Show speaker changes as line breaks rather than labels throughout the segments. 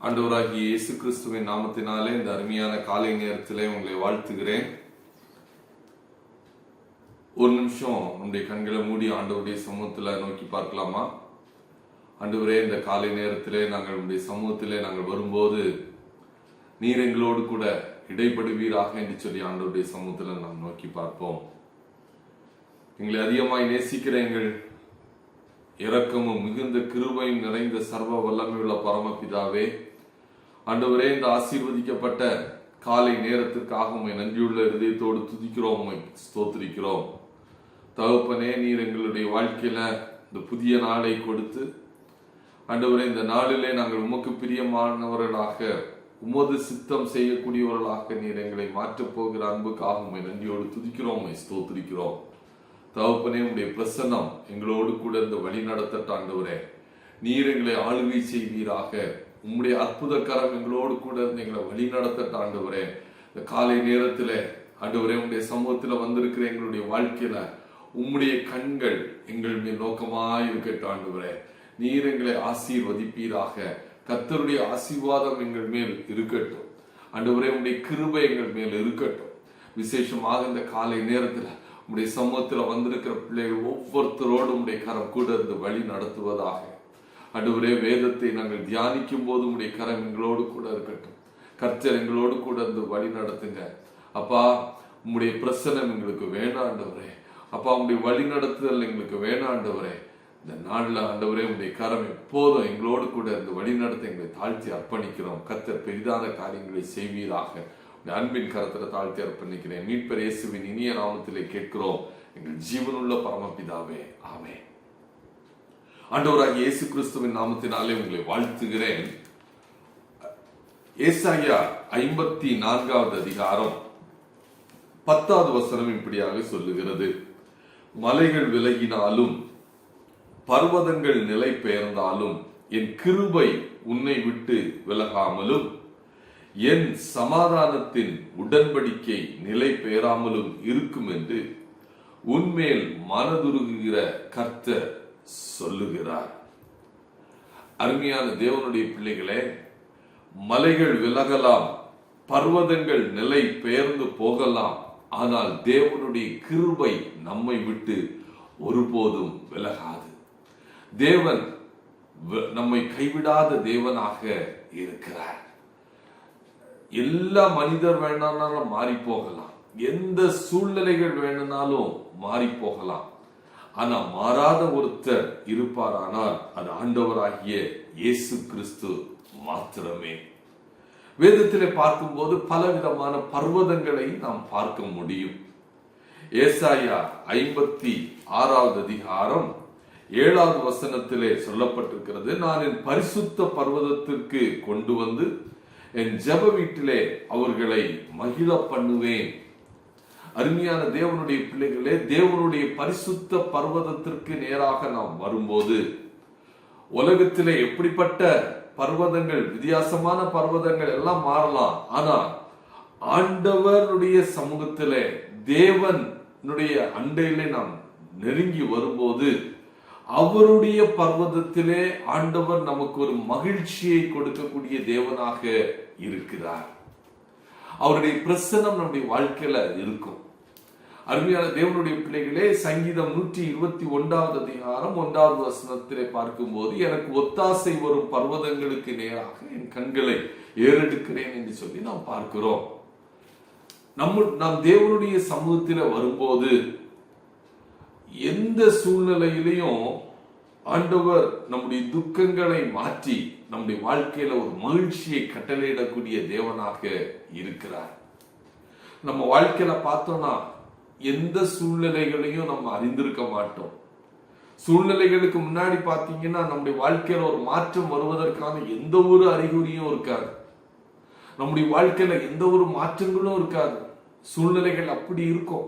ஆண்டவராகிய இயேசு கிறிஸ்துவின் நாமத்தினாலே இந்த அருமையான காலை நேரத்திலே உங்களை வாழ்த்துகிறேன். ஒரு நிமிஷம் நம்முடைய கண்களை மூடி ஆண்டவருடைய சமூகத்துல நோக்கி பார்க்கலாமா? ஆண்டவரே, இந்த காலை நேரத்திலே நாங்கள் உங்களுடைய சமூகத்திலே நாங்கள் வரும்போது நீர் எங்களோடு கூட இடைப்படுவீராக என்று சொல்லி ஆண்டவருடைய சமூகத்துல நாம் நோக்கி பார்ப்போம். எங்களை அதிகமாய் நேசிக்கிற எங்கள் இரக்கமும் மிகுந்த கிருபையும் நிறைந்த சர்வ வல்லமையுள்ள பரமபிதாவே, ஆண்டவரே, இந்த ஆசீர்வதிக்கப்பட்ட காலை நேரத்திற்காக உம்மை நன்றியுள்ள இதயத்தோடு துதிக்கிறோம், உம்மை ஸ்தோத்திரிக்கிறோம். தகப்பனே, நீர் எங்களுடைய வாழ்க்கையில இந்த புதிய நாளை கொடுத்து ஆண்டவரே, இந்த நாளிலே நாங்கள் உமக்கு பிரியமானவர்களாக உமது சித்தம் செய்யக்கூடியவர்களாக நீர் எங்களை மாற்றப் போகிற அன்புக்காக உம்மை நன்றியோடு துதிக்கிறோம், உம்மை ஸ்தோத்திரிக்கிறோம். தகப்பனே, உம்முடைய பிரசன்னம் எங்களோடு கூட இந்த வழி நடத்தட்ட ஆண்டவரே, நீர் எங்களை ஆளுகை செய்வீராக. உம்முடைய அற்புத கரம் எங்களோடு கூட இருந்து எங்களை வழி நடத்தட்ட ஆண்டவரே. இந்த காலை நேரத்துல ஆண்டவரே, உம்முடைய சமூகத்துல வந்திருக்கிற எங்களுடைய வாழ்க்கையில உம்முடைய கண்கள் எங்கள் மேல் நோக்கமாய் இருக்கட்டும் ஆண்டவரே. நீர் எங்களை ஆசீர்வதிப்பீராக. கர்த்தருடைய ஆசீர்வாதம் எங்கள் மேல் இருக்கட்டும் ஆண்டவரே. உம்முடைய கிருபை எங்கள் மேல் இருக்கட்டும். விசேஷமாக இந்த காலை நேரத்துல உம்முடைய சமூகத்துல வந்திருக்கிற பிள்ளைகள் ஒவ்வொருத்தரோடும் உம்முடைய கரம் கூட இருந்து வழி நடத்துவதாக. ஆண்டவரே, வேதத்தை நாங்கள் தியானிக்கும் போது உம்முடைய கரம் எங்களோடு கூட இருக்கட்டும். கர்த்தர் எங்களோடு கூட இருந்து வழி நடத்துங்க அப்பா. உம்முடைய பிரசனம் எங்களுக்கு வேணாம் ஆண்டவரே. அப்பா, உம்முடைய வழி நடத்துதல் எங்களுக்கு வேணாம் ஆண்டவரே. இந்த நாள்ல ஆண்டவரே, உம்முடைய கரம் எப்போதும் எங்களோடு கூட இருந்து வழி நடத்த எங்களை தாழ்த்தி அர்ப்பணிக்கிறோம். கர்த்தர் பெரிதான காரியங்களை செய்வீராக. அன்பின் கரத்துல தாழ்த்தி அர்ப்பணிக்கிறேன். மீட்பர் இயேசுவின் இனிய நாமத்திலே கேட்கிறோம் எங்கள் ஜீவனுள்ள பரமபிதாவே, ஆமென். ஆண்டவராகிய இயேசு கிறிஸ்துவின் நாமத்தினாலே உங்களை வாழ்த்துகிறேன். ஏசாயா 54வது அதிகாரம் 10வது வசனம் இப்படியாக சொல்லுகிறது: மலைகள் விலகினாலும் பர்வதங்கள் நிலை பெயர்ந்தாலும் என் கிருபை உன்னை விட்டு விலகாமலும் என் சமாதானத்தின் உடன்படிக்கை நிலை பெயராமலும் இருக்கும் என்று உன்மேல் மனதுருகுகிற கர்த்தர் சொல்லுகிறார். அருமையான தேவனுடைய பிள்ளைகளே, மலைகள் விலகலாம், பர்வதங்கள் நிலை பெயர்ந்து போகலாம், ஆனால் தேவனுடைய கிருபை நம்மை விட்டு ஒருபோதும் விலகாது. தேவன் நம்மை கைவிடாத தேவனாக இருக்கிறார். எல்லா மனிதர் வேணாலும் மாறி போகலாம், எந்த சூழ்நிலைகள் வேணும்னாலும் மாறி போகலாம், ஆனா மாறாத ஒருத்தர் இருப்பாரானால் அது ஆண்டவராகிய இயேசு கிறிஸ்து மாத்திரமே. வேதத்திலே பார்க்கும்போது பலவிதமான பர்வதங்களை நாம் பார்க்க முடியும். ஏசாயா 56வது அதிகாரம் 7வது வசனத்திலே சொல்லப்பட்டிருக்கிறது: நான் என் பரிசுத்த பர்வதத்திற்கு கொண்டு வந்து என் ஜெப வீட்டிலே அவர்களை மகிழ பண்ணுவேன். அருமையான தேவனுடைய பிள்ளைகளே, தேவனுடைய பரிசுத்த பர்வதத்திற்கு நேராக நாம் வரும்போது உலகத்திலே எப்படிப்பட்ட பர்வதங்கள், வித்தியாசமான பர்வதங்கள் எல்லாம் மாறலாம், ஆனா ஆண்டவருடைய சமூகத்திலே தேவனுடைய அண்டையிலே நாம் நெருங்கி வரும்போது அவருடைய பர்வதத்திலே ஆண்டவர் நமக்கு ஒரு மகிழ்ச்சியை கொடுக்கக்கூடிய தேவனாக இருக்கிறார். அவருடைய பிரசன்னம் நம்முடைய வாழ்க்கையில இருக்கும். அருமையான தேவனுடைய பிள்ளைகளே, சங்கீதம் 121வது அதிகாரம் 1வது வசனத்திலே பார்க்கும்போது எனக்கு ஒத்தாசை வரும் பர்வதங்களுக்கு நேராக என் கண்களை ஏறெடுக்கிறேன் என்று சொல்லி நாம் பார்க்கிறோம். நாம் தேவனுடைய சமூகத்தில வரும்போது எந்த சூழ்நிலையிலையும் ஆண்டவர் நம்முடைய துக்கங்களை மாற்றி நம்முடைய வாழ்க்கையில ஒரு மகிழ்ச்சியை கட்டளையிடக்கூடிய தேவனாக இருக்கிறார். நம்ம வாழ்க்கையில பார்த்தோம்னா எந்த சூழ்நிலைகளையும் நம்ம அறிந்திருக்க மாட்டோம். சூழ்நிலைகளுக்கு முன்னாடி பாத்தீங்கன்னா நம்முடைய வாழ்க்கையில ஒரு மாற்றம் வருவதற்கான எந்த ஒரு அறிகுறியும் இருக்காது. நம்முடைய வாழ்க்கையில எந்த ஒரு மாற்றங்களும் இருக்காது. சூழ்நிலைகள் அப்படி இருக்கும்.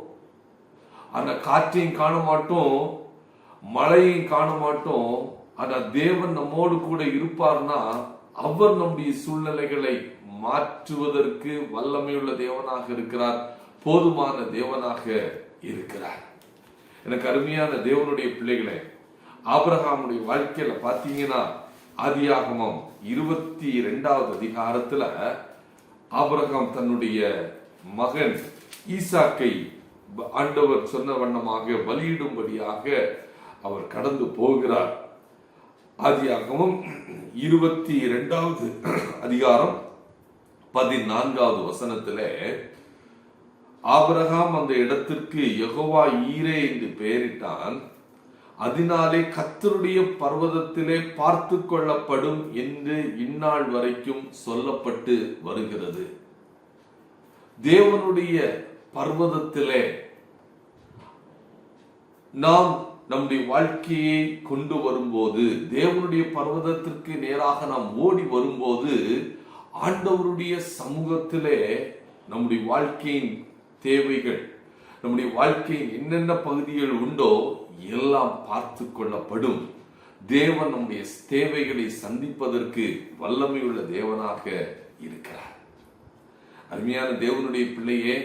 ஆனா காற்றையும் காண மாட்டோம், மழையையும் காண மாட்டோம். ஆனா தேவன் நம்மோடு கூட இருப்பார்னா அவர் நம்முடைய சூழ்நிலைகளை மாற்றுவதற்கு வல்லமையுள்ள தேவனாக இருக்கிறார், போதுமான தேவனாக இருக்கிறார். எனக்கு அருமையான தேவனுடைய பிள்ளைகளே, ஆபிரகாமுடைய வாழ்க்கையில பாத்தீங்கன்னா ஆதியாகமம் 22வது அதிகாரத்துல ஆபிரகாம் தன்னுடைய மகன் ஈசாக்கை ஆண்டவர் சொன்ன வண்ணமாக பலியிடும்படியாக அவர் கடந்து போகிறார். ஆதியாகமம் 22வது அதிகாரம் 14வது வசனத்திலே ஆபிரகாம் அந்த இடத்திற்கு யெகோவா ஈரே என்று பெயரிட்டான், அதனாலே கர்த்தருடைய பர்வதத்திலே பார்த்து கொள்ளப்படும் என்று இந்நாள் வரைக்கும் சொல்லப்பட்டு வருகிறது. தேவனுடைய பர்வதத்திலே நாம் நம்முடைய வாழ்க்கையை கொண்டு வரும்போது, தேவனுடைய பர்வதத்திற்கு நேராக நாம் ஓடி வரும்போது, ஆண்டவருடைய சமூகத்திலே நம்முடைய வாழ்க்கையின் தேவைகள், நம்முடைய வாழ்க்கையின் என்னென்ன பகுதிகள் உண்டோ எல்லாம் பார்த்து கொள்ளப்படும். தேவன் நம்முடைய தேவைகளை சந்திப்பதற்கு வல்லமையுள்ள தேவனாக இருக்கிறார். அருமையான தேவனுடைய பிள்ளையே,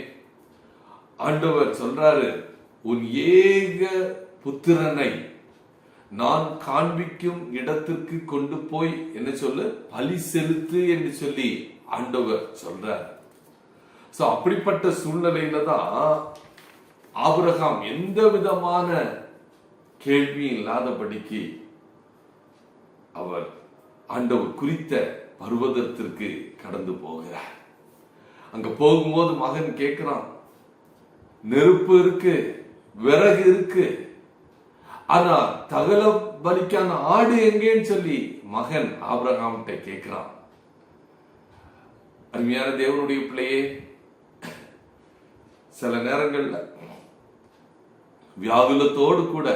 ஆண்டவர் சொல்றாரு, உன் ஏக புத்திரனை நான் காண்பிக்கும் இடத்திற்கு கொண்டு போய் என்ன சொல்லு, பலி செலுத்து என்று சொல்லி ஆண்டவர் சொல்றார். சோ அப்படிப்பட்ட சூழ்நிலையில தான் ஆபிரகாம் எந்த விதமான கேள்வி இல்லாதபடிக்கு அவர் ஆண்டவர் குறித்த பர்வதத்திற்கு கடந்து போகிறார். அங்க போகும்போது மகன் கேட்கிறான், நெருப்பு இருக்கு, விறகு இருக்கு, ஆனா தகல பலிக்கான ஆடு எங்கேன்னு சொல்லி மகன் ஆபிரகாம் கேட்கிறான். அருமையான தேவனுடைய பிள்ளையே, சில நேரங்கள்ல வியாகுலத்தோடு கூட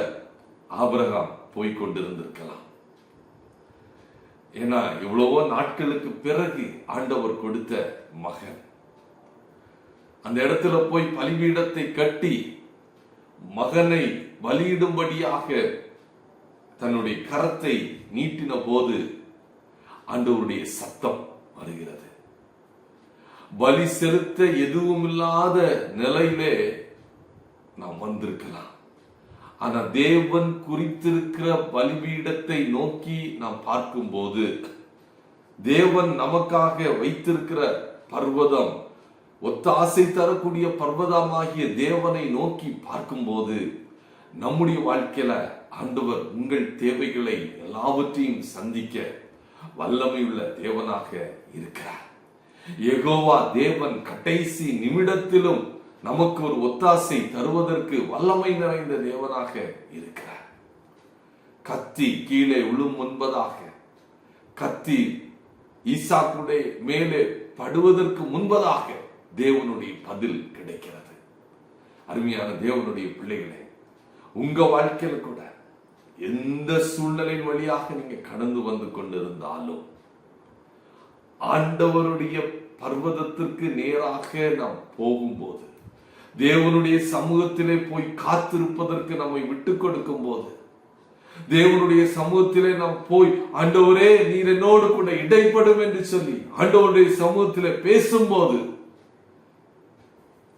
ஆபிரகாம் போய்கொண்டிருந்திருக்கலாம். ஏன்னா எவ்வளவோ நாட்களுக்கு பிறகு ஆண்டவர் கொடுத்த மகன் அந்த இடத்துல போய் பலிபீடத்தை கட்டி மகனை பலியிடும்படியாக தன்னுடைய கரத்தை நீட்டின போது ஆண்டவருடைய சத்தம் வருகிறது. பலி செலுத்த எதுவும் இல்லாத நிலையிலே நாம் வந்திருக்கலாம். ஆனா தேவன் குறித்திருக்கிற பலிபீடத்தை நோக்கி நாம் பார்க்கும்போது, தேவன் நமக்காக வைத்திருக்கிற பர்வதம், ஒத்தாசை தரக்கூடிய பர்வதமாகிய தேவனை நோக்கி பார்க்கும்போது, நம்முடைய வாழ்க்கையில ஆண்டவர் உங்கள் தேவைகளை எல்லாவற்றையும் சந்திக்க வல்லமையுள்ள தேவனாக இருக்கிறார். யெகோவா தேவன் கடைசி நிமிடத்திலும் நமக்கு ஒரு ஒத்தாசை தருவதற்கு வல்லமை நிறைந்த தேவனாக இருக்கிறார். கத்தி கீழே விழும் முன்பதாக, கத்தி ஈசாக்குடைய மேலே படுவதற்கு முன்பதாக தேவனுடைய பதில் கிடைக்கிறது. அருமையான தேவனுடைய பிள்ளைகளே, உங்க வாழ்க்கையில கூட எந்த சூழ்நிலையின் வழியாக நீங்க கடந்து வந்து கொண்டிருந்தாலும், ஆண்டவருடைய பர்வதத்திற்கு நேராக நாம் போகும்போது, தேவனுடைய சமூகத்திலே போய் காத்திருப்பதற்கு நம்மை விட்டு கொடுக்கும் போது, தேவனுடைய சமூகத்திலே நாம் போய் ஆண்டவரே நீர் என்னோடு கூட இடைப்படும் என்று சொல்லி ஆண்டவருடைய சமூகத்திலே பேசும்போது,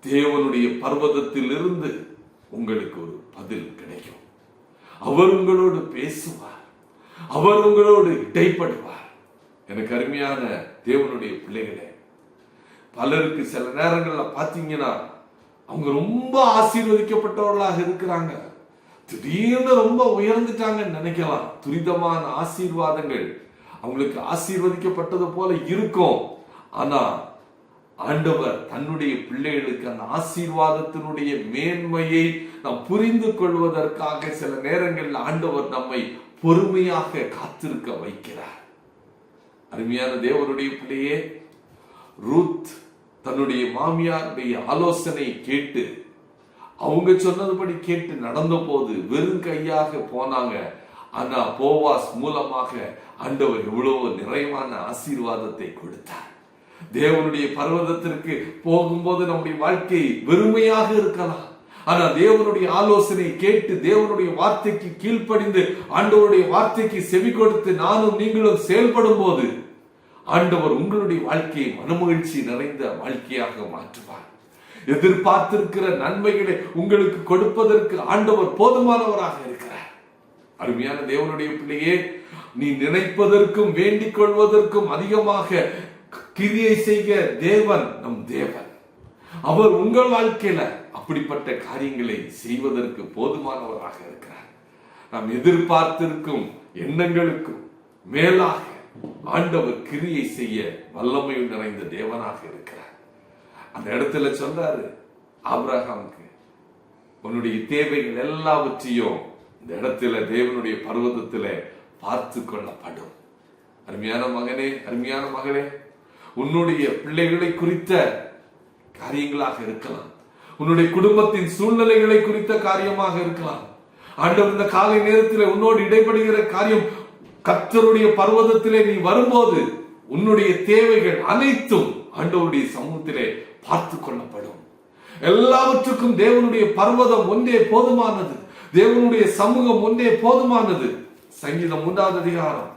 தேவனுடைய பர்வதத்தில் இருந்து உங்களுக்கு ஒரு பதில் கிடைக்கும். அவர் உங்களோடு பேசுவார், அவர் உங்களோடு இடைப்படுவார். எனக்கு அருமையான தேவனுடைய பிள்ளைகளே, பலருக்கு சில நேரங்கள்ல பாத்தீங்கன்னா அவங்க ரொம்ப ஆசீர்வதிக்கப்பட்டவர்களாக இருக்கிறாங்க, திடீர்னு ரொம்ப உயர்ந்துட்டாங்கன்னு நினைக்கலாம். துரிதமான ஆசீர்வாதங்கள் அவங்களுக்கு ஆசீர்வதிக்கப்பட்டது போல இருக்கும். ஆனா ஆண்டவர் தன்னுடைய பிள்ளைகளுக்கு அந்த ஆசீர்வாதத்தினுடைய மேன்மையை நாம் புரிந்து கொள்வதற்காக சில நேரங்களில் ஆண்டவர் நம்மை பொறுமையாக காத்திருக்க வைக்கிறார். அருமையான தேவனுடைய பிள்ளையே, ரூத் தன்னுடைய மாமியாருடைய ஆலோசனை கேட்டு, அவங்க சொன்னதுபடி கேட்டு நடந்த போது வெறும் கையாக போனாங்க. ஆனா போவாஸ் மூலமாக ஆண்டவர் எவ்வளவு நிறைவான ஆசீர்வாதத்தை கொடுத்தார். தேவனுடைய பர்வதத்திற்கு போகும்போது நம்முடைய வாழ்க்கை வெறுமையாக இருக்கலாம். ஆனா தேவனுடைய ஆலோசனை கேட்டு, தேவனுடைய வார்த்தைக்கு கீழ்ப்படிந்து, ஆண்டவருடைய வார்த்தைக்கு செவி கொடுத்து நானும் நீங்களும் செயல்படும் போது, ஆண்டவர் உங்களுடைய வாழ்க்கையை மனமகிழ்ச்சி நிறைந்த வாழ்க்கையாக மாற்றுவார். எதிர்பார்த்திருக்கிற நன்மைகளை உங்களுக்கு கொடுப்பதற்கு ஆண்டவர் போதுமானவராக இருக்கிறார். அருமையான தேவனுடைய பிள்ளையே, நீ நினைப்பதற்கும் வேண்டிக் கொள்வதற்கும் அதிகமாக கிரியை செய்க தேவன் நம் தேவன். அவர் உங்கள் வாழ்க்கையில அப்படிப்பட்ட காரியங்களை செய்வதற்கு போதுமானவராக இருக்கிறார். நாம் எதிர்பார்த்திருக்கும் எண்ணங்களுக்கும் மேலாக ஆண்டவர் கிரியை செய்ய வல்லமையும் நிறைந்த தேவனாக இருக்கிறார். அந்த இடத்துல சொல்றாரு ஆபிரகாமுக்கு, உன்னுடைய தேவைகள் எல்லாவற்றையும் இந்த இடத்துல தேவனுடைய பர்வதத்துல பார்த்து கொள்ளப்படும். அருமையான மகனே, அருமையான மகளே, உன்னுடைய பிள்ளைகளை குறித்த காரியங்களாக இருக்கலாம், உன்னுடைய குடும்பத்தின் சூழ்நிலைகளை குறித்த காரியமாக இருக்கலாம். ஆண்டவர் இந்த காலை நேரத்தில் உன்னோடு இடைப்படுகிற காரியம், கர்த்தருடைய பர்வதத்திலே நீ வரும்போது உன்னுடைய தேவைகள் அனைத்தும் ஆண்டவருடைய சமூகத்திலே பார்த்து கொள்ளப்படும். எல்லாவற்றுக்கும் தேவனுடைய பர்வதம் ஒன்றே போதுமானது, தேவனுடைய சமூகம் ஒன்றே போதுமானது. சங்கீதம் 3வது அதிகாரம்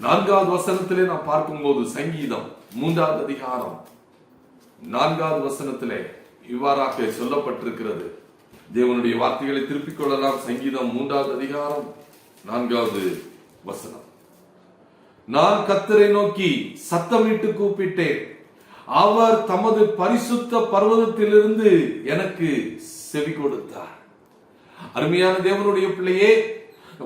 4வது வசனத்திலே நாம் பார்க்கும்போது, சங்கீதம் 3வது அதிகாரம் 4வது வசனத்திலே இவ்வாறாக சொல்லப்பட்டிருக்கிறது. தேவனுடைய வார்த்தைகளை திருப்பிக் கொள்ளலாம். சங்கீதம் 3வது அதிகாரம் 4வது வசனம். நான் கர்த்தரை நோக்கி சத்தமிட்டு கூப்பிட்டேன், அவர் தமது பரிசுத்த பர்வதத்திலிருந்து எனக்கு செவி கொடுத்தார். அருமையான தேவனுடைய பிள்ளையே,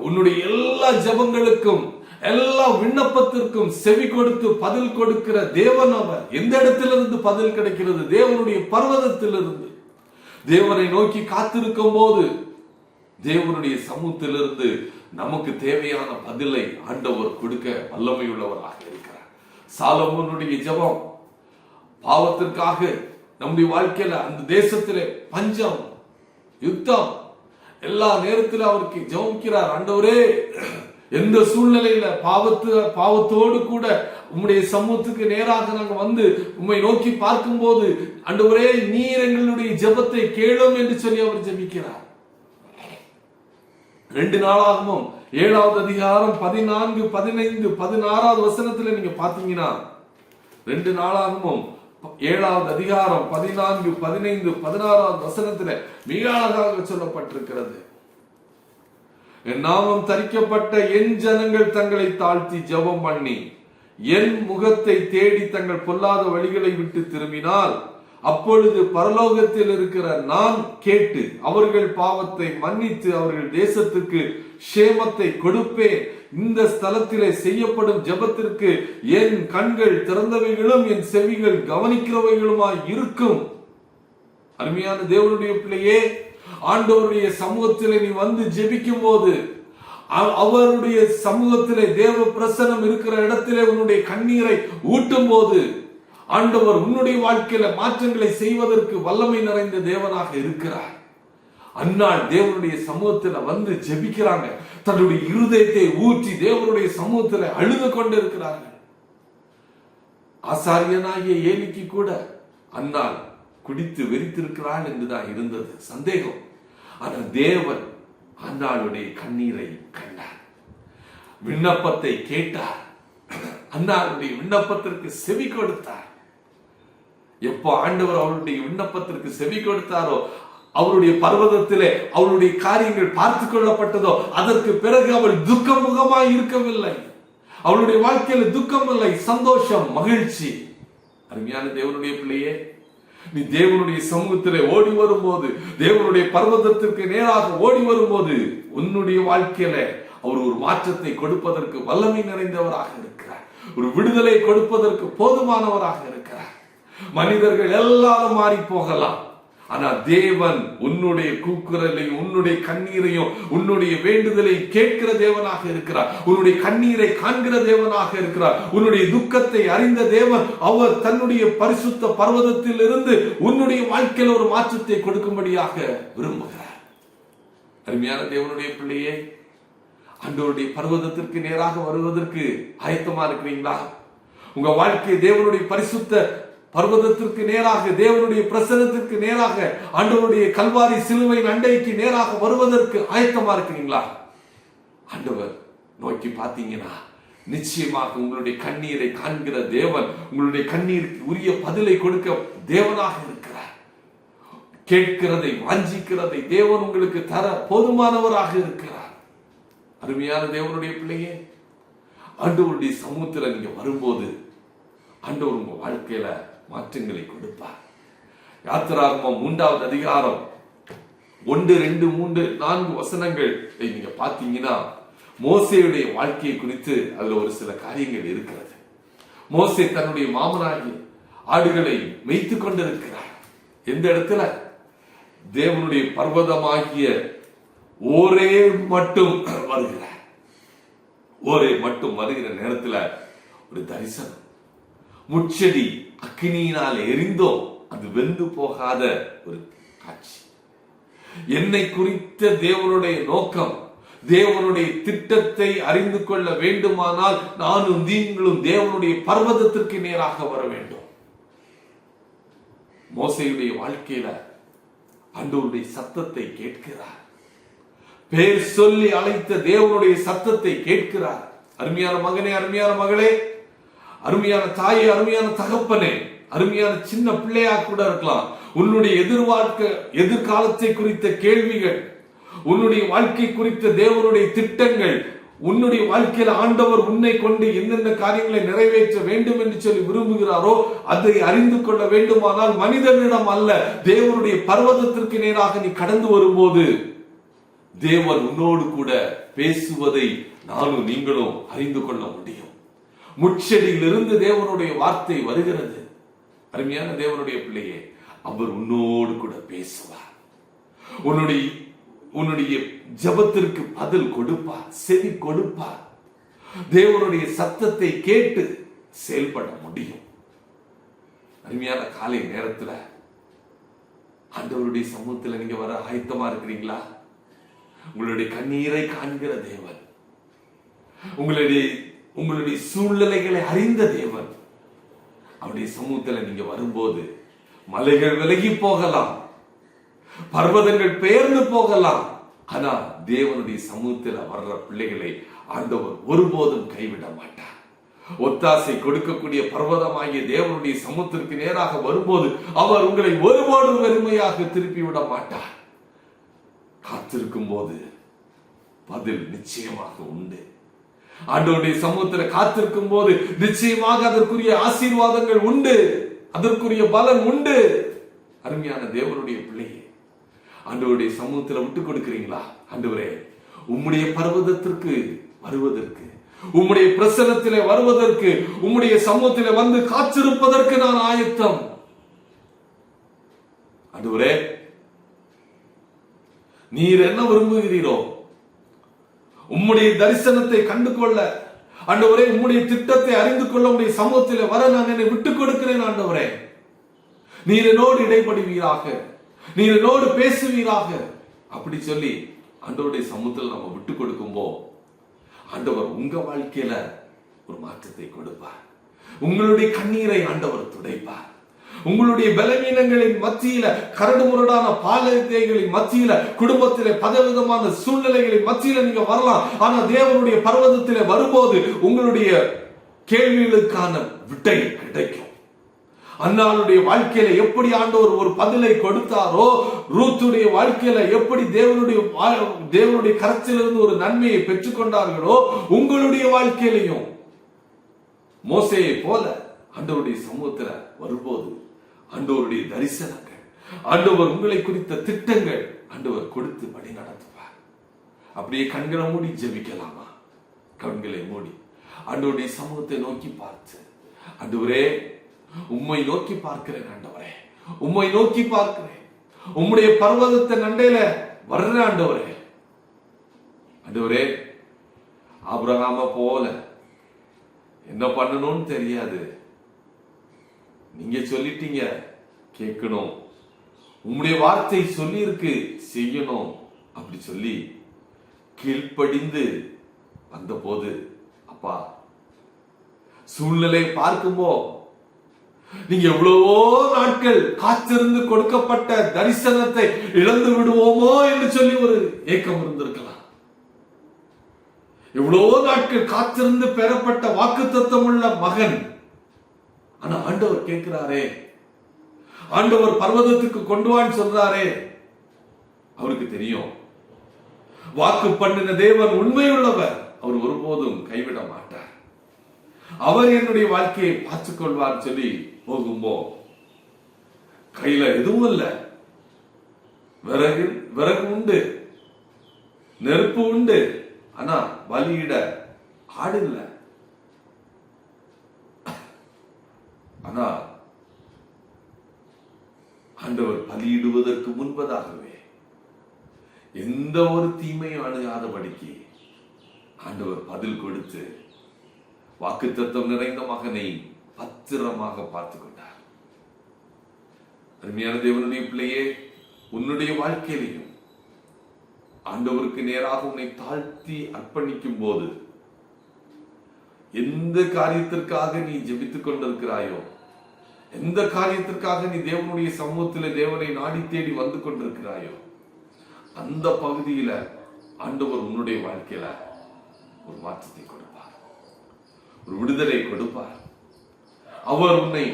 உன்னுடைய எல்லா ஜெபங்களுக்கும் எல்லா விண்ணப்பத்திற்கும் செவி கொடுத்து பதில் கொடுக்கிற தேவன் அவர். எந்த இடத்திலிருந்து பதில் கிடைக்கிறது? தேவனுடைய பர்வதத்திலிருந்து. தேவனை நோக்கி காத்திருக்கும் போது தேவனுடைய சமூகத்திலிருந்து நமக்கு தேவையான பதிலை ஆண்டவர் கொடுக்க வல்லமையுள்ளவராக இருக்கிறார். சாலமோனுடைய ஜெபம், பாவத்திற்காக நம்முடைய வாழ்க்கையில அந்த தேசத்திலே பஞ்சம், யுத்தம், எல்லா நேரத்திலும் அவருக்கு ஜெபிக்கிறார். ஆண்டவரே, எந்த சூழ்நிலையில பாவத்தோடு கூட உம்முடைய சமூகத்துக்கு நேராக நாங்க வந்து உம்மை நோக்கி பார்க்கும் போது, ஆண்டவரே நீர் எங்களுடைய ஜெபத்தை கேளும் என்று சொல்லி அவர் ஜெபிக்கிறார். 2 நாளாகமும் 7வது அதிகாரம் 14, 15, 16வது வசனத்துல நீங்க பாத்தீங்கன்னா, 2 நாளாகமும் 7வது அதிகாரம் 14, 15, 16வது வசனத்துல மிக அழகாக சொல்லப்பட்டிருக்கிறது. என் நாமம் தரிக்கப்பட்ட என் ஜனங்கள் தங்களை தாழ்த்தி ஜெபம் பண்ணி என் முகத்தை தேடி தங்கள் பொல்லாத வழிகளை விட்டு திரும்பினால், அப்பொழுது பரலோகத்தில் இருக்கிற நான் கேட்டு அவர்கள் பாவத்தை மன்னித்து அவர்கள் தேசத்துக்கு சேமத்தை கொடுப்பேன். இந்த ஸ்தலத்திலே செய்யப்படும் ஜெபத்திற்கு என் கண்கள் திறந்தவைகளும் என் செவிகள் கவனிக்கிறவைகளுமாய் இருக்கும். அருமையான தேவனுடைய பிள்ளையே, ஆண்டவருடைய சமூகத்திலே நீ வந்து ஜெபிக்கும் போது, அவருடைய சமூகத்திலே தேவ பிரசன்னம் இருக்கிற இடத்திலே உன்னுடைய கண்ணீரை ஊட்டும் போது, ஆண்டவர் உன்னுடைய வாழ்க்கையில மாற்றங்களை செய்வதற்கு வல்லமை நிறைந்த தேவனாக இருக்கிறார். அந்நாள் தேவனுடைய சமூகத்துல வந்து ஜெபிக்கிறாங்க, தன்னுடைய இருதயத்தை ஊற்றி தேவனுடைய சமூகத்துல அழுது கொண்டிருக்கிறார்கள். ஆசாரியனாகிய ஏலிக்கு கூட அந்நாள் குடித்து வெறித்திருக்கிறாள் என்றுதான் இருந்தது சந்தேகம். ஆனால் தேவன் அன்னாளுடைய கண்ணீரை கண்டார், விண்ணப்பத்தை கேட்டார், அன்னாளுடைய விண்ணப்பத்திற்கு செவி கொடுத்தார். எப்போ ஆண்டவர் அவருடைய விண்ணப்பத்திற்கு செவி கொடுத்தாரோ, அவருடைய பர்வதத்திலே அவருடைய காரியங்கள் பார்த்து கொள்ளப்பட்டதோ, அதற்கு பிறகு அவள் துக்க முகமாய் இருக்கவில்லை. அவளுடைய வாழ்க்கையில துக்கம் இல்லை, சந்தோஷம், மகிழ்ச்சி. அருமையான தேவனுடைய பிள்ளையே, நீ தேவனுடைய சமூகத்திலே ஓடி வரும்போது, தேவனுடைய பர்வதத்திற்கு நேராக ஓடி வரும்போது, உன்னுடைய வாழ்க்கையில அவர் ஒரு மாற்றத்தை கொடுப்பதற்கு வல்லமை நிறைந்தவராக இருக்கிறார். ஒரு விடுதலை கொடுப்பதற்கு போதுமானவராக இருக்கிறார். மனிதர்கள் எல்லாரும் மாறி போகலாம், ஆனா தேவன் உன்னுடைய கூக்குரலையும் உன்னுடைய கண்ணீரையும் உன்னுடைய வேண்டுதலை கேட்கிற தேவனாக இருக்கிறார். உன்னுடைய கண்ணீரை காண்கிற தேவனாக இருக்கிறார். உன்னுடைய துக்கத்தை அறிந்த தேவன் அவர் தன்னுடைய பரிசுத்த பர்வதத்தில் இருந்து உன்னுடைய வாழ்க்கையில் ஒரு மாற்றத்தை கொடுக்கும்படியாக விரும்புகிறார். அருமையான தேவனுடைய பிள்ளையே, ஆண்டவருடைய பர்வதத்திற்கு நேராக வருவதற்கு ஆயத்தமா இருக்கிறீங்களா? உங்க வாழ்க்கை தேவனுடைய பரிசுத்த பர்வதத்திற்கு நேராக, தேவனுடைய பிரசன்னத்திற்கு நேராக, ஆண்டவருடைய கல்வாரி சிலுவையின் அண்டைக்கு நேராக வருவதற்கு ஆயத்தமா இருக்கிறீங்களா? ஆண்டவர் நோக்கி பார்த்தீங்கன்னா நிச்சயமாக உங்களுடைய கண்ணீரை காண்கிற தேவன் உங்களுடைய கண்ணீருக்கு உரிய பதிலை கொடுக்க தேவனாக இருக்கிறார். கேட்கிறதை வாஞ்சிக்கிறதை தேவன் உங்களுக்கு தர போதுமானவராக இருக்கிறார். அருமையான தேவனுடைய பிள்ளையே, ஆண்டவருடைய சமூகத்துல நீங்க வரும்போது ஆண்டவர் உங்க வாழ்க்கையில மாற்றங்களை கொடுப்பார். யாத்திராகமம் 3வது அதிகாரம் 1, 2, 3, 4 வசனங்கள் நீங்க பாத்தீங்கன்னா மோசேயுடைய வாழ்க்கையை குறித்து அதுல ஒரு சில காரியங்கள் இருக்கிறது. மோசே தன்னுடைய மாமனாகி ஆடுகளை மேய்த்து கொண்டிருக்கிறார். எந்த இடத்துல? தேவனுடைய பர்வதமாகிய ஓரே மட்டும் வருகிறார். ஓரே மட்டும் வருகிற நேரத்துல ஒரு தரிசனம். முச்செடி அக்கினியினால் எரிந்தோ அது வெந்து போகாத ஒரு காட்சி. என்னை குறித்த தேவனுடைய நோக்கம், தேவனுடைய திட்டத்தை அறிந்து கொள்ள வேண்டுமானால் நானும் நீங்களும் தேவனுடைய பர்வதத்திற்கு நேராக வர வேண்டும். மோசேயுடைய வாழ்க்கையில ஆண்டவருடைய சத்தத்தை கேட்கிறார். பேர் சொல்லி அழைத்த தேவனுடைய சத்தத்தை கேட்கிறார். அருமையான மகனே, அருமையான மகளே, அருமையான தாயே, அருமையான தகப்பனே, அருமையான சின்ன பிள்ளையா கூட இருக்கலாம். உன்னுடைய எதிர்காலத்தை குறித்த கேள்விகள், உன்னுடைய வாழ்க்கை குறித்த தேவனுடைய திட்டங்கள், உன்னுடைய வாழ்க்கையில் ஆண்டவர் உன்னை கொண்டு என்னென்ன காரியங்களை நிறைவேற்ற வேண்டும் என்று சொல்லி விரும்புகிறாரோ அதை அறிந்து கொள்ள வேண்டுமானால் மனிதனிடம் அல்ல, தேவனுடைய பர்வதத்திற்கு நேராக நீ கடந்து வரும்போது தேவன் உன்னோடு கூட பேசுவதை நானும் நீங்களும் அறிந்து கொள்ள முடியும். முட்செடியிலிருந்து தேவனுடைய வார்த்தை வருகிறது. அருமையான தேவனுடைய பிள்ளையே, அவர் உன்னோடு கூட பேசுவார். உன்னுடைய ஜெபத்திற்கு பதில் கொடுப்பார், செவி கொடுப்பார். தேவனுடைய சத்தத்தை கேட்டு செயல்பட முடியும். அருமையான காலை நேரத்துல ஆண்டவருடைய சமூகத்துல நீங்க வர ஆயத்தமா இருக்கிறீங்களா? உங்களுடைய கண்ணீரை காண்கிற தேவன், உங்களுடைய சூழ்நிலைகளை அறிந்த தேவன், அவருடைய சமூகத்துல நீங்க வரும்போது மலைகள் விலகி போகலாம், பர்வதங்கள் பெயர்ந்து போகலாம். ஆனா தேவனுடைய சமூகத்தில் வர்ற பிள்ளைகளை ஆண்டவர் ஒருபோதும் கைவிட மாட்டார். ஒத்தாசை கொடுக்கக்கூடிய பர்வதமாகிய தேவனுடைய சமூகத்திற்கு நேராக வரும்போது அவர் உங்களை ஒருபோதும் வெறுமையாக திருப்பி விட மாட்டார். காத்திருக்கும் போது பதில் நிச்சயமாக உண்டு. ஆண்டவருடைய சமூகத்தில் காத்திருக்கும் போது நிச்சயமாக அதற்குரிய ஆசீர்வாதங்கள் உண்டு, அதற்குரிய பலன் உண்டு. அருமையான தேவனுடைய பிள்ளையே, ஆண்டவருடைய சமூகத்தில் விட்டு கொடுக்கிறீங்களா? ஆண்டவரே, உம்முடைய பர்வதத்திற்கு வருவதற்கு, உம்முடைய பிரசன்னத்திலே வருவதற்கு, உம்முடைய சமூகத்திலே வந்து காத்திருப்பதற்கு நான் ஆயத்தம். ஆண்டவரே, நீர் என்ன விரும்புகிறீரோ உம்முடைய தரிசனத்தை கண்டு கொள்ள, ஆண்டவரே, உம்முடைய திட்டத்தை அறிந்து கொள்ள உம்முடைய சமூகத்திலே வர நான் என்னை விட்டுக் கொடுக்கிறேன். ஆண்டவரே, நீர் என்னோடு இடைப்படுவீராக, நீர் என்னோடு பேசுவீராக. அப்படி சொல்லி ஆண்டவருடைய சமூகத்தில் நம்ம விட்டு கொடுக்கும்போ ஆண்டவர் உங்க வாழ்க்கையில ஒரு மாற்றத்தை கொடுப்பார். உங்களுடைய கண்ணீரை ஆண்டவர் துடைப்பார். உங்களுடைய பலவீனங்களின் மத்தியில, கரடு முரடான பாலகைகளின் மத்தியில, குடும்பத்திலே பலவிதமான சூழ்நிலைகளின் மத்தியில நீங்க வரலாம். ஆனா தேவனுடைய பர்வதத்திலே வரும்போது உங்களுடைய கேள்விகளுக்கான விடை கிடைக்கும். அன்னாளுடைய வாழ்க்கையில எப்படி ஆண்டவர் ஒரு பதிலை கொடுத்தாரோ, ரூத்துடைய வாழ்க்கையில எப்படி தேவனுடைய கரத்திலிருந்து ஒரு நன்மையை பெற்றுக் கொண்டார்களோ, உங்களுடைய வாழ்க்கையிலையும் மோசேயை போல ஆண்டவருடைய சமூகத்துல வரும்போது ஆண்டவருடைய தரிசனங்கள், ஆண்டவர் உங்களை குறித்த திட்டங்கள் ஆண்டவர் கொடுத்து வழி நடத்துவார். அப்படியே கண்களை மூடி ஜெபிக்கலாமா? கண்களை மூடி ஆண்டவருடைய சமூகத்தை நோக்கி பார்த்து, ஆண்டவரே, உம்மை நோக்கி பார்க்கிறேன். ஆண்டவரே, உம்மை நோக்கி பார்க்கிறேன். உம்முடைய பர்வதத்தை நண்டையில வர்ற ஆண்டவரே. ஆண்டவரே, ஆபிரகாம போல என்ன பண்ணணும்னு தெரியாது, நீங்க சொல்லிட்டீங்க, கேட்கணும். உம்முடைய வார்த்தை சொல்லி இருக்கு, செய்யணும். அப்படி சொல்லி கீழ்ப்படிந்து வந்த போது, அப்பா, சூழ்நிலை பார்க்கும்போ நீங்க எவ்வளவோ நாட்கள் காத்திருந்து கொடுக்கப்பட்ட தரிசனத்தை இழந்து விடுவோமோ என்று சொல்லி ஒரு ஏக்கம் இருந்திருக்கலாம். எவ்வளவோ நாட்கள் காத்திருந்து பெறப்பட்ட வாக்குத்தத்தம் உள்ள மகன். ஆனா ஆண்டவர் கேட்கிறாரே, ஆண்டவர் பர்வதத்துக்கு கொண்டு வான்னு சொல்றாரே. அவருக்கு தெரியும் வாக்கு பண்ணின தேவன் உண்மையுள்ளவர். அவர் ஒருபோதும் கைவிட மாட்டார். அவர் என்னுடைய வாழ்க்கையை பார்த்துக் கொள்வார் சொல்லி போகும்போ கையில எதுவும் இல்ல, விறகு உண்டு, நெருப்பு உண்டு, ஆனா பலியிட ஆடு இல்ல. ஆனா ஆண்டவர் பலியிடுவதற்கு முன்பதாகவே எந்த ஒரு தீமையும் அணுகாதபடிக்கு ஆண்டவர் பதில் கொடுத்து வாக்குத்தத்தம் நிறைந்த மகனை பத்திரமாக பார்த்துக் கொண்டார். அருமையான தேவனுடைய பிள்ளையே, உன்னுடைய வாழ்க்கையிலையும் ஆண்டவருக்கு நேராக உன்னை தாழ்த்தி அர்ப்பணிக்கும் போது எந்த காரியத்திற்காக நீ ஜெபித்துக் கொண்டிருக்கிறாயோ, எந்த காரியத்திற்காக நீ தேவனுடைய சமூகத்தில் தேவனை நாடி தேடி வந்து கொண்டிருக்கிறாயோ, அந்த பகுதியில ஆண்டவர் உன்னுடைய வாழ்க்கையில ஒரு மாற்றத்தை கொடுப்பார், ஒரு விடுதலை கொடுப்பார். அவர் உன்னை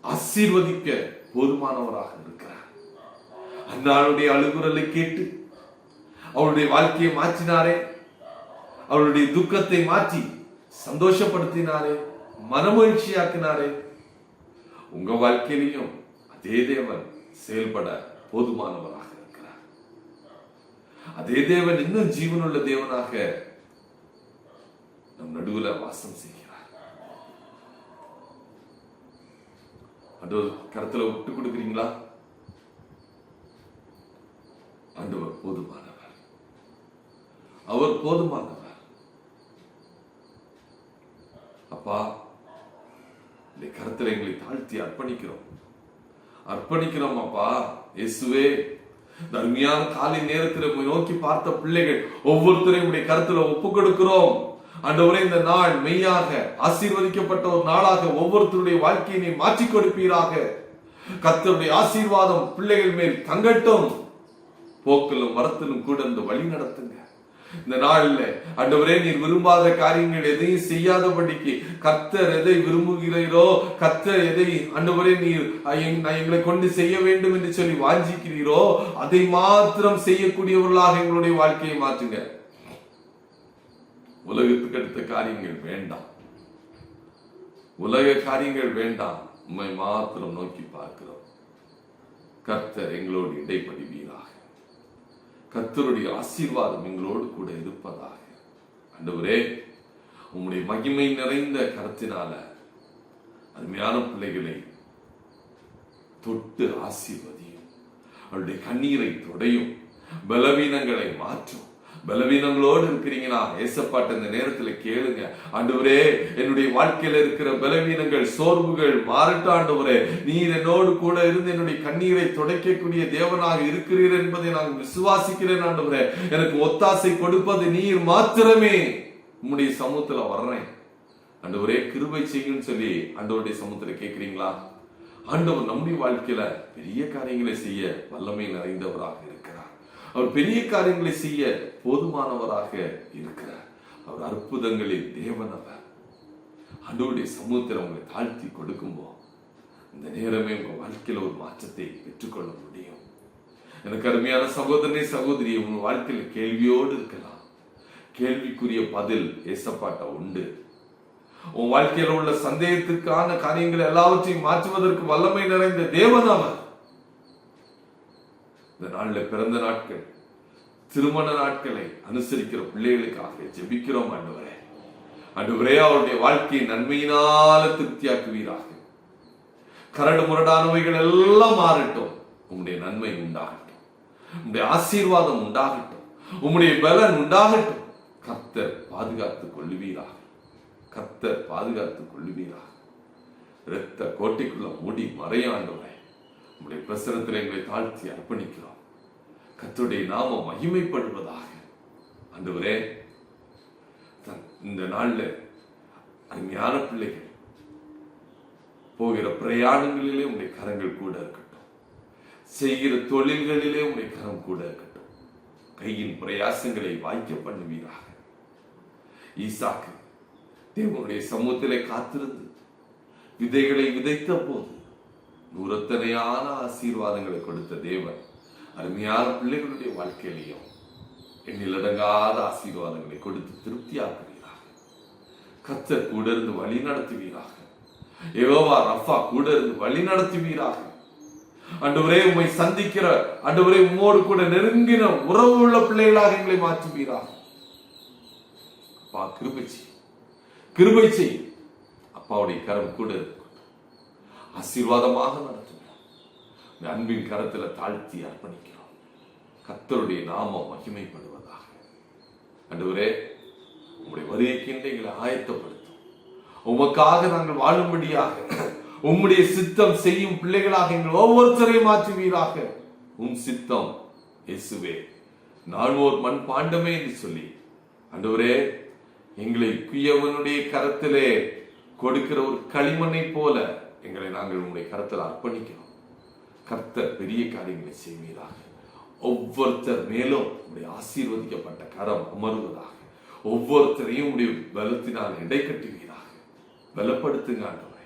ஆசீர்வதிக்க போதுமானவராக இருக்கிறார். அன்னாளுடைய அழுகுரலை கேட்டு அவருடைய வாழ்க்கையை மாற்றினாரே, அவருடைய துக்கத்தை மாற்றி சந்தோஷப்படுத்தினாரே, மனமகிழ்ச்சியாக்கினாரே. உங்க வாழ்க்கையிலையும் அதே தேவன் செயல்பட போதுமானவராக இருக்கிறார். அதே தேவன் இன்னும் ஜீவனுள்ள தேவனாக நம் நடுவுல வாசம் செய்கிறார். ஆண்டவர் கருத்துல விட்டு கொடுக்கிறீங்களா? ஆண்டவர் போதுமானவர், அவர் போதுமானவர். அப்பா, இந்த கருத்துல எங்களை தாழ்த்தி அர்ப்பணிக்கிறோம் அப்பா. இயேசுவே, அருமையான காலை நேரத்தில் நோக்கி பார்த்த பிள்ளைகள் ஒவ்வொருத்தரையும் உடைய கருத்துல ஒப்பு கொடுக்கிறோம். ஆண்டவரே, இந்த நாள் மெய்யாக ஆசீர்வதிக்கப்பட்ட ஒரு நாளாக ஒவ்வொருத்தருடைய வாழ்க்கையை மாற்றி கொடுப்பீராக. கர்த்தருடைய ஆசீர்வாதம் பிள்ளைகள் மேல் தங்கட்டும். போக்கிலும் வரத்திலும் கூட இந்த வழி நடத்துங்க. இந்த நாள்ல ஆண்டவரே, நீர் விரும்பாத காரியங்கள் எதையும் செய்யாதபடிக்கு கர்த்தர் எதை விரும்புகிறீரோ, கர்த்தர் எதை ஆண்டவரே நீர் எங்களை கொண்டு செய்ய வேண்டும் என்று சொல்லி வாஞ்சிக்கிறீரோ அதை மாத்திரம் செய்யக்கூடியவர்களாக எங்களுடைய வாழ்க்கையை மாற்றுங்க. உலகத்துக்கு அடுத்த காரியங்கள் வேண்டாம், உலக காரியங்கள் வேண்டாம். உம்மை மாத்திரம் நோக்கி பார்க்கிறோம். கர்த்தர் எங்களோடு இடைப்படுவீராக. கர்த்தருடைய ஆசீர்வாதம் எங்களோடு கூட இருப்பதாக. ஆண்டவரே, உம்முடைய மகிமை நிறைந்த கரத்தினால அருமையான பிள்ளைகளை தொட்டு ஆசீர்வதியும், அவருடைய கண்ணீரை தொடையும், பலவீனங்களை மாற்றும். பலவீனங்களோடு இருக்கிறீங்களா? ஏசப்பாட்ட இந்த நேரத்துல கேளுங்க. ஆண்டவரே, என்னுடைய வாழ்க்கையில இருக்கிற பலவீனங்கள், சோர்வுகள் மாறட்ட. ஆண்டவரே, நீர் என்னோடு கூட இருந்து என்னுடைய கண்ணீரை துடைக்கக்கூடிய தேவனாக இருக்கிறீர் என்பதை நான் விசுவாசிக்கிறேன். ஆண்டவரே, எனக்கு ஒத்தாசை கொடுப்பது நீர் மாத்திரமே. உம்முடைய சமூகத்துல வர்றேன் ஆண்டவரே, கிருபை செய்யும் சொல்லி ஆண்டவருடைய சமூகத்துல கேட்கிறீங்களா? ஆண்டவர் நம்முடைய வாழ்க்கையில பெரிய காரியங்களை செய்ய வல்லமை நிறைந்தவராக இருக்கிறார். அவர் பெரிய காரியங்களை செய்ய போதுமானவராக இருக்கிறார். அவர் அற்புதங்களில் தேவனவர். ஆண்டவருடைய சமூகத்தில் உங்களை தாழ்த்தி கொடுக்கும்போது இந்த நேரமே உங்க வாழ்க்கையில ஒரு மாற்றத்தை பெற்றுக்கொள்ள முடியும். எனக்கு அருமையான சகோதரனே, சகோதரி, உங்க வாழ்க்கையில கேள்வியோடு இருக்கலாம். கேள்விக்குரிய பதில் ஏசப்பாட்ட உண்டு. உன் வாழ்க்கையில உள்ள சந்தேகத்திற்கான காரியங்கள் எல்லாவற்றையும் மாற்றுவதற்கு வல்லமை நிறைந்த தேவன் அவர். இந்த நாள்ல பிறந்த நாட்கள், திருமண நாட்களை அனுசரிக்கிற பிள்ளைகளுக்காக ஜெபிக்கிறோம். ஆண்டவரே, ஆண்டவரே, அவருடைய வாழ்க்கையை நன்மையினால திருப்தியாக்குவீராக. கரடு முரடானவைகள் எல்லாம் மாறட்டும். உம்முடைய நன்மை உண்டாகட்டும், உம்முடைய ஆசீர்வாதம் உண்டாகட்டும், உம்முடைய பலன் உண்டாகட்டும். கர்த்தர் பாதுகாத்துக் கொள்ளுவீராக. கர்த்தர் பாதுகாத்துக் கொள்ளுவீராக. இரத்த கோட்டைக்குள்ள மூடி மறையாண்டவரே, உம்முடைய பிரசனத்தில் எங்களை தாழ்த்தி அர்ப்பணிக்கிறோம். கர்த்தருடைய நாமம் மகிமைப்படுவதாக. ஆண்டவரே, இந்த நாள்ல அருமையான பிள்ளைகள் போகிற பிரயாணங்களிலே உம்முடைய கரங்கள் கூட இருக்கட்டும். செய்கிற தொழில்களிலே உம்முடைய கரம் கூட இருக்கட்டும். கையின் பிரயாசங்களை வாய்க்க பண்ணுவீராக. ஈசாக்கு தேவனுடைய சமூகத்திலே காத்திருந்து விதைகளை விதைத்த போது நூறத்தனையான ஆசீர்வாதங்களை கொடுத்த தேவன் அருமையான பிள்ளைகளுடைய வாழ்க்கையிலையும் எண்ணிலடங்காத ஆசீர்வாதங்களை கொடுத்து திருப்தியாக்குவீராக. கர்த்தர் கூட இருந்து வழி நடத்துவீராக. யெகோவா ரஃபா கூட இருந்து வழி நடத்துவீராக. ஆண்டவரே, உம்மை சந்திக்கிற ஆண்டவரே, உம்மோடு கூட நெருங்கின உறவு உள்ள பிள்ளைகளாக எங்களை மாற்றுவீராக. அப்பா, கிருபை செய். அப்பாவுடைய கரம் கூட இருக்கும். ஆசீர்வாதமாக நடத்துகிறோம். அன்பின் கரத்துல தாழ்த்தி அர்ப்பணிக்கிறோம். கர்த்தருடைய நாமம் மகிமைப்படுவதாக. ஆண்டவரே, உம்முடைய வருகைக்கு எங்களை ஆயத்தப்படுத்தும். உமக்காக நாங்கள் வாழும்படியாக உம்முடைய சித்தம் செய்யும் பிள்ளைகளாக எங்கள் ஒவ்வொருத்தரையும் மாற்றுவீராக. உம் சித்தம் இயேசுவே, நாள்வோர் மண் பாண்டமே என்று சொல்லி ஆண்டவரே, எங்களை குயவனுடைய கரத்திலே கொடுக்கிற ஒரு களிமண்ணை போல எங்களை நாங்கள் உங்களுடைய கரத்தில் அர்ப்பணிக்கிறோம். கர்த்தர் பெரிய காரியங்களை செய்வீராக. ஒவ்வொருத்தர் மேலும் உடைய ஆசீர்வதிக்கப்பட்ட கரம் அமர்வதாக. ஒவ்வொருத்தரையும் உடைய பலத்தினால் இடை கட்டுவீராக. பலப்படுத்துங்க ஆண்டவரே,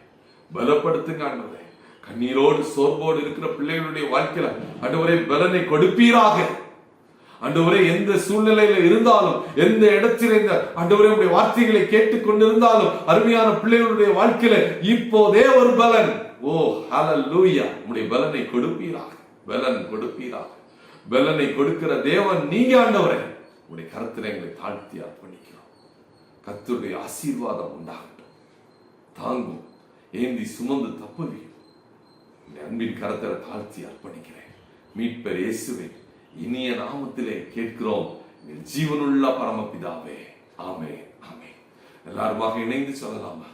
பலப்படுத்துங்க ஆண்டவரே. கண்ணீரோடு சோர்வோடு இருக்கிற பிள்ளைகளுடைய வாழ்க்கையில ஆண்டவரே பலனை கொடுப்பீராக. ஆண்டவரே, எந்த சூழ்நிலையில இருந்தாலும், எந்த இடத்தில் இந்த ஆண்டவரே உடைய வார்த்தைகளை கேட்டுக் கொண்டிருந்தாலும், அருமையான பிள்ளைகளுடைய வாழ்க்கையில இப்போதே ஒரு பலன். ஓ ஹல்லேலூயா! உடைய பலனை கொடுப்பீராக. பலன் கொடுப்பீராக. பலனை கொடுக்கிற தேவன் நீங்க ஆண்டவரே. உடைய கரத்தில் எங்களை தாழ்த்தி அர்ப்பணிக்கிறோம். கர்த்தருடைய ஆசீர்வாதம் உண்டாகட்டும். தாங்கும், ஏந்தி சுமந்து தப்புவீர். அன்பின் கரத்தில் தாழ்த்தி அர்ப்பணிக்கிறேன். மீட்பர் இயேசுவே இனிய நாமத்திலே கேட்கிறோம், ஜீவனுள்ள பரமபிதாவே. ஆமென், ஆமென். எல்லாருமாக இணைந்து சொல்லலாமா?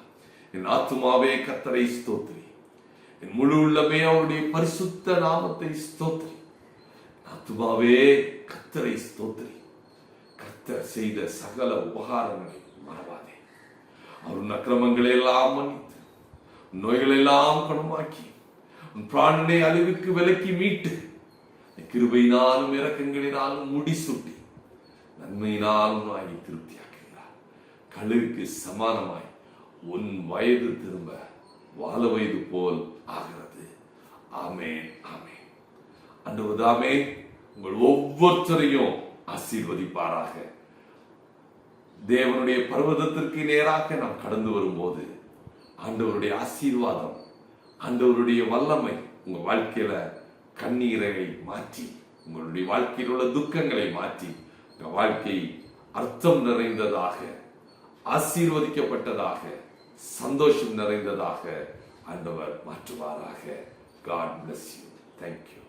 என் ஆத்துமாவே கர்த்தரை ஸ்தோத்திரி, என் முழு உள்ளமே அவருடைய பரிசுத்த நாமத்தை ஸ்தோத்திரி. ஆத்துமாவே கர்த்தரை ஸ்தோத்திரி. கர்த்தர் செய்த சகல உபகாரங்களை மறவாதே. அவர் அக்கிரமங்களை எல்லாம் மன்னித்து, நோய்களை எல்லாம் குணமாக்கி, உன் பிராணனை அழிவுக்கு விலக்கி மீட்டு, கிருபையினாலும் இரக்கங்களினாலும் முடிசூட்டி, நன்மையினாலும் ஆகி திருப்தியாக்குகிறார். கழுகுக்கு சமானமாய் உன் வயது திரும்ப வாழ வயது போல் ஆகிறது. ஆமென், ஆமென். ஆண்டவரே, உங்கள் ஒவ்வொருத்தரையும் ஆசீர்வதிப்பாராக. தேவனுடைய பர்வதத்திற்கு நேராக நாம் கடந்து வரும்போது ஆண்டவருடைய ஆசீர்வாதம், ஆண்டவருடைய வல்லமை உங்க வாழ்க்கையில கண்ணீரை மாற்றி, உங்களுடைய வாழ்க்கையில் உள்ள துக்கங்களை மாற்றி, உங்க வாழ்க்கை அர்த்தம் நிறைந்ததாக, ஆசீர்வதிக்கப்பட்டதாக, சந்தோஷம் நிறைந்ததாக ஆண்டவர் மாற்றுவாராக. God bless you. Thank you.